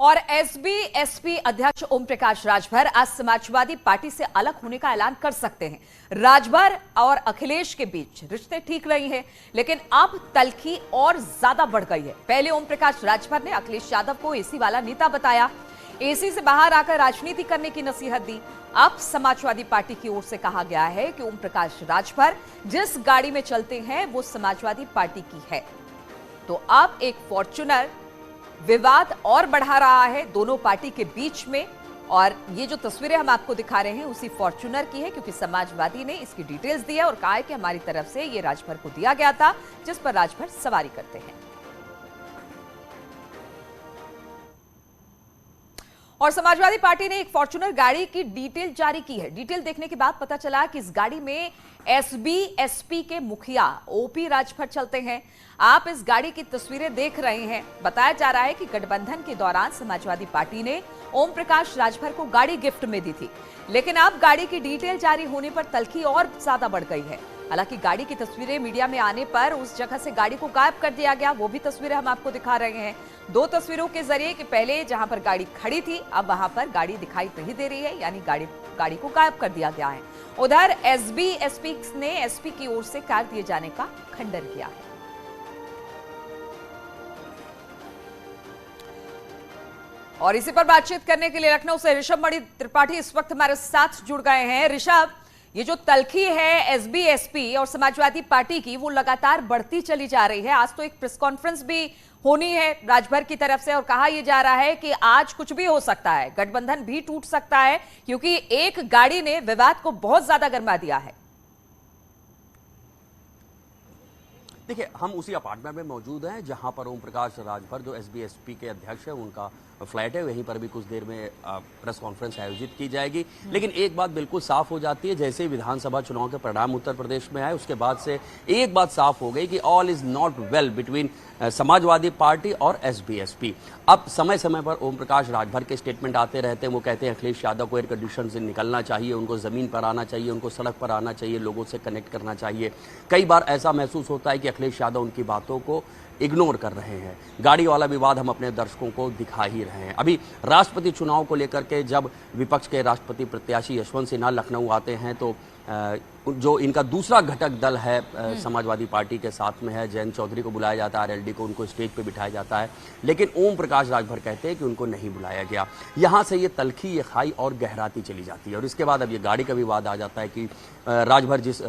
और SB SP अध्यक्ष ओम प्रकाश राजभर आज समाजवादी पार्टी से अलग होने का ऐलान कर सकते हैं। राजभर और अखिलेश के बीच रिश्ते ठीक रही हैं, लेकिन अब तल्खी और ज्यादा बढ़ गई है। पहले ओम प्रकाश राजभर ने अखिलेश यादव को एसी वाला नेता बताया, एसी से बाहर आकर राजनीति करने की नसीहत दी। अब समाजवादी पार्टी की ओर से कहा गया है कि ओम प्रकाश राजभर जिस गाड़ी में चलते हैं वो समाजवादी पार्टी की है। तो अब एक फॉर्च्यूनर विवाद और बढ़ा रहा है दोनों पार्टी के बीच में, और ये जो तस्वीरें हम आपको दिखा रहे हैं उसी फॉर्च्यूनर की है, क्योंकि समाजवादी ने इसकी डिटेल्स दी है और कहा है कि हमारी तरफ से ये राजभर को दिया गया था, जिस पर राजभर सवारी करते हैं। और समाजवादी पार्टी ने एक फॉर्च्यूनर गाड़ी की डिटेल जारी की है। डिटेल देखने के बाद पता चला कि इस गाड़ी में एसबी एसपी के मुखिया ओपी राजभर चलते हैं। आप इस गाड़ी की तस्वीरें देख रहे हैं। बताया जा रहा है कि गठबंधन के दौरान समाजवादी पार्टी ने ओम प्रकाश राजभर को गाड़ी गिफ्ट में दी थी, लेकिन अब गाड़ी की डिटेल जारी होने पर तल्खी और ज्यादा बढ़ गई है। हालांकि गाड़ी की तस्वीरें मीडिया में आने पर उस जगह से गाड़ी को गायब कर दिया गया। वो भी तस्वीरें हम आपको दिखा रहे हैं दो तस्वीरों के जरिए कि पहले जहां पर गाड़ी खड़ी थी अब वहां पर गाड़ी दिखाई नहीं दे रही है, यानी गाड़ी को गायब कर दिया गया है। उधर एसबी एसपी ने एसपी की ओर से कार दिए जाने का खंडन किया है। और इसी पर बातचीत करने के लिए लखनऊ से ऋषभ मणि त्रिपाठी इस वक्त हमारे साथ जुड़ गए हैं। ऋषभ, ये जो तल्खी है एसबी एसपी और समाजवादी पार्टी की, वो लगातार बढ़ती चली जा रही है। आज तो एक प्रेस कॉन्फ्रेंस भी होनी है राजभर की तरफ से और कहा यह जा रहा है कि आज कुछ भी हो सकता है, गठबंधन भी टूट सकता है, क्योंकि एक गाड़ी ने विवाद को बहुत ज्यादा गर्मा दिया है। देखिए, हम उसी अपार्टमेंट में मौजूद हैं जहां पर ओम प्रकाश राजभर जो एसबी एसपी के अध्यक्ष हैं उनका फ्लैट है। वहीं पर भी कुछ देर में प्रेस कॉन्फ्रेंस आयोजित की जाएगी। लेकिन एक बात बिल्कुल साफ हो जाती है, जैसे ही विधानसभा चुनाव के परिणाम उत्तर प्रदेश में आए उसके बाद से एक बात साफ हो गई कि all is not well between Samajwadi party और एसबी एसपी। अब समय समय पर ओम प्रकाश राजभर के स्टेटमेंट आते रहते हैं। वो कहते हैं अखिलेश यादव को एयर कंडीशन से निकलना चाहिए, उनको जमीन पर आना चाहिए, उनको सड़क पर आना चाहिए, लोगों से कनेक्ट करना चाहिए। कई बार ऐसा महसूस होता है कि अखिलेश यादव उनकी बातों को इग्नोर कर रहे हैं। गाड़ी वाला विवाद हम अपने दर्शकों को दिखा ही रहे हैं। अभी राष्ट्रपति चुनाव को लेकर के जब विपक्ष के राष्ट्रपति प्रत्याशी यशवंत सिन्हा लखनऊ आते हैं तो जो इनका दूसरा घटक दल है समाजवादी पार्टी के साथ में है, जयंत चौधरी को बुलाया जाता है, आरएलडी को, उनको स्टेज पे बिठाया जाता है, लेकिन ओम प्रकाश राजभर कहते हैं कि उनको नहीं बुलाया गया। यहां से ये तल्खी, ये खाई और गहराती चली जाती है। और इसके बाद अब ये गाड़ी का विवाद आ जाता है कि राजभर जिस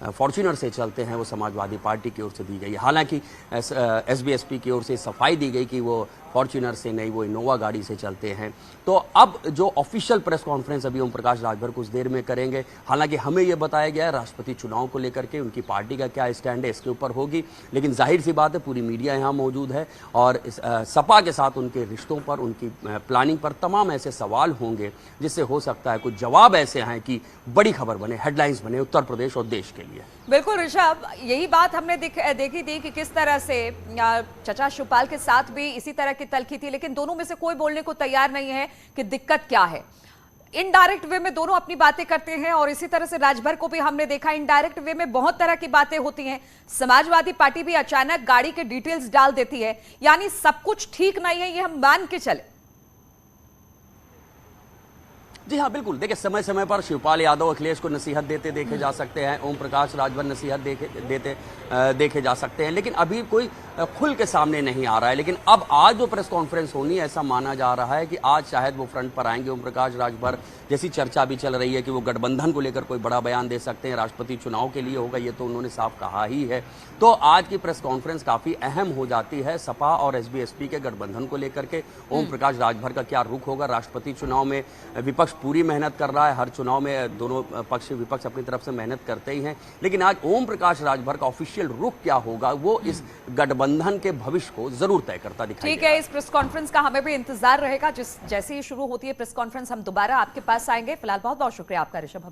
फॉर्च्यूनर से चलते हैं वो समाजवादी पार्टी की ओर से दी गई। हालांकि एसबी एसपी की ओर से सफाई दी गई कि वो फॉर्च्यूनर से नहीं, वो इनोवा गाड़ी से चलते हैं। तो अब जो ऑफिशियल प्रेस कॉन्फ्रेंस अभी ओम प्रकाश राजभर कुछ देर में करेंगे। हालांकि हमें यह बताया गया है राष्ट्रपति चुनाव को लेकर के उनकी पार्टी का क्या स्टैंड है इसके ऊपर होगी, लेकिन जाहिर सी बात है पूरी मीडिया यहाँ मौजूद है और सपा के साथ उनके रिश्तों पर, उनकी प्लानिंग पर तमाम ऐसे सवाल होंगे जिससे हो सकता है कुछ जवाब ऐसे हैं कि बड़ी खबर बने, हेडलाइंस बने उत्तर प्रदेश और देश के लिए। बिल्कुल ऋषभ, यही बात हमने देखी थी कि किस तरह से चचा शिवपाल के साथ भी इसी तरह की तल्खी थी, लेकिन दोनों में से कोई बोलने को तैयार नहीं है कि दिक्कत क्या है। इनडायरेक्ट वे में दोनों अपनी बातें करते हैं और इसी तरह से राजभर को भी हमने देखा इनडायरेक्ट वे में बहुत तरह की बातें होती हैं। समाजवादी पार्टी भी अचानक गाड़ी के डिटेल्स डाल देती है, यानी सब कुछ ठीक नहीं है, ये हम मान के चले। जी हाँ, बिल्कुल। देखिए, समय समय पर शिवपाल यादव अखिलेश को नसीहत देते देखे जा सकते हैं, ओम प्रकाश राजभर नसीहत देते देखे जा सकते हैं, लेकिन अभी कोई खुल के सामने नहीं आ रहा है। लेकिन अब आज जो प्रेस कॉन्फ्रेंस होनी है, ऐसा माना जा रहा है कि आज शायद वो फ्रंट पर आएंगे ओम प्रकाश राजभर। जैसी चर्चा भी चल रही है कि वो गठबंधन को लेकर कोई बड़ा बयान दे सकते हैं, राष्ट्रपति चुनाव के लिए होगा, ये तो उन्होंने साफ कहा ही है। तो आज की प्रेस कॉन्फ्रेंस काफी अहम हो जाती है सपा और एसबी एसपी के गठबंधन को लेकर के। ओम प्रकाश राजभर का क्या रुख होगा? राष्ट्रपति चुनाव में विपक्ष पूरी मेहनत कर रहा है, हर चुनाव में दोनों पक्ष विपक्ष अपनी तरफ से मेहनत करते ही हैं, लेकिन आज ओम प्रकाश राजभर का ऑफिशियल रुख क्या होगा वो इस गठबंधन के भविष्य को जरूर तय करता दिखाई ठीक है, इस प्रेस कॉन्फ्रेंस का हमें भी इंतजार रहेगा। जैसे ही शुरू होती है प्रेस कॉन्फ्रेंस हम दोबारा आपके पास आएंगे। फिलहाल बहुत बहुत शुक्रिया आपका ऋषभ।